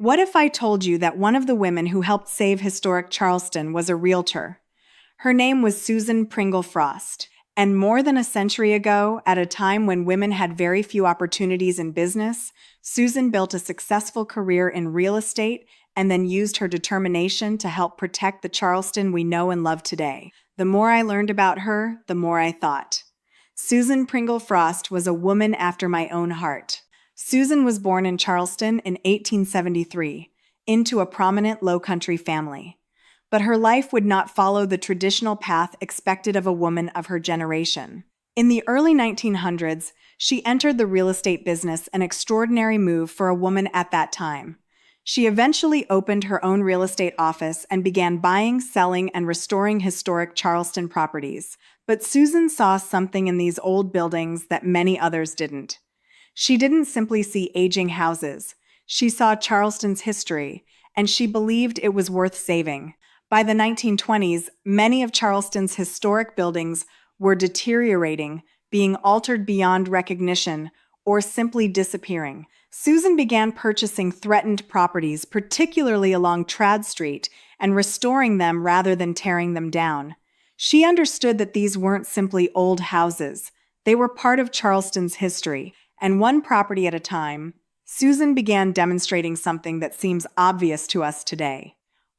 What if I told you that one of the women who helped save historic Charleston was a realtor? Her name was Susan Pringle Frost. And more than a century ago, at a time when women had very few opportunities in business, Susan built a successful career in real estate and then used her determination to help protect the Charleston we know and love today. The more I learned about her, the more I thought. Susan Pringle Frost was a woman after my own heart. Susan was born in Charleston in 1873, into a prominent low-country family. But her life would not follow the traditional path expected of a woman of her generation. In the early 1900s, she entered the real estate business, an extraordinary move for a woman at that time. She eventually opened her own real estate office and began buying, selling, and restoring historic Charleston properties. But Susan saw something in these old buildings that many others didn't. She didn't simply see aging houses. She saw Charleston's history, and she believed it was worth saving. By the 1920s, many of Charleston's historic buildings were deteriorating, being altered beyond recognition, or simply disappearing. Susan began purchasing threatened properties, particularly along Trad Street, and restoring them rather than tearing them down. She understood that these weren't simply old houses. They were part of Charleston's history, and one property at a time, Susan began demonstrating something that seems obvious to us today.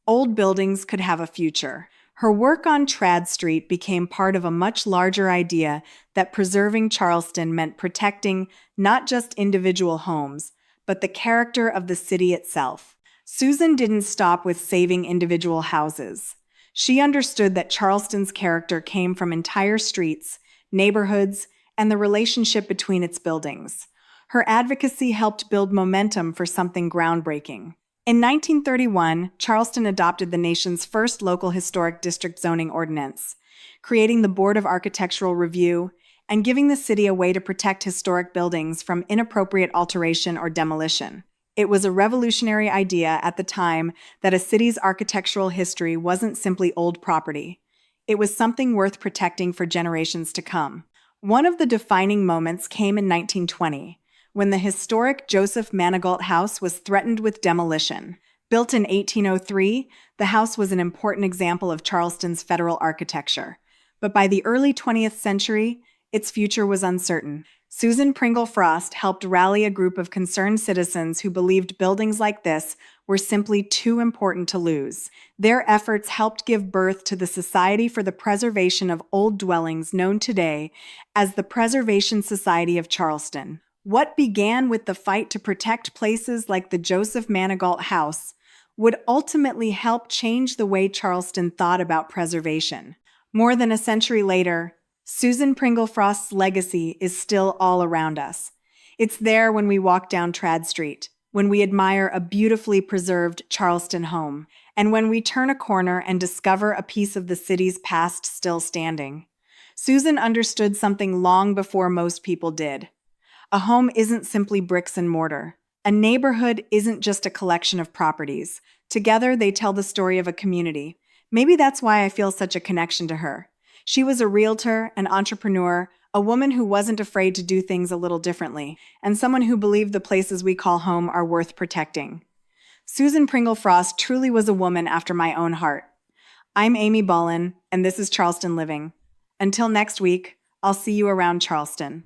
Old buildings could have a future. Her work on Trad Street became part of a much larger idea that preserving Charleston meant protecting not just individual homes, but the character of the city itself. Susan didn't stop with saving individual houses. She understood that Charleston's character came from entire streets, neighborhoods, and the relationship between its buildings. Her advocacy helped build momentum for something groundbreaking. In 1931, Charleston adopted the nation's first local historic district zoning ordinance, creating the Board of Architectural Review and giving the city a way to protect historic buildings from inappropriate alteration or demolition. It was a revolutionary idea at the time that a city's architectural history wasn't simply old property. It was something worth protecting for generations to come. One of the defining moments came in 1920, when the historic Joseph Manigault House was threatened with demolition. Built in 1803, the house was an important example of Charleston's federal architecture. But by the early 20th century, its future was uncertain. Susan Pringle Frost helped rally a group of concerned citizens who believed buildings like this were simply too important to lose. Their efforts helped give birth to the Society for the Preservation of Old Dwellings, known today as the Preservation Society of Charleston. What began with the fight to protect places like the Joseph Manigault House would ultimately help change the way Charleston thought about preservation. More than a century later, Susan Pringle Frost's legacy is still all around us. It's there when we walk down Trad Street, when we admire a beautifully preserved Charleston home, and when we turn a corner and discover a piece of the city's past still standing. Susan understood something long before most people did. A home isn't simply bricks and mortar. A neighborhood isn't just a collection of properties. Together, they tell the story of a community. Maybe that's why I feel such a connection to her. She was a realtor, an entrepreneur, a woman who wasn't afraid to do things a little differently, and someone who believed the places we call home are worth protecting. Susan Pringle Frost truly was a woman after my own heart. I'm Amy Bullen, and this is Charleston Living. Until next week, I'll see you around Charleston.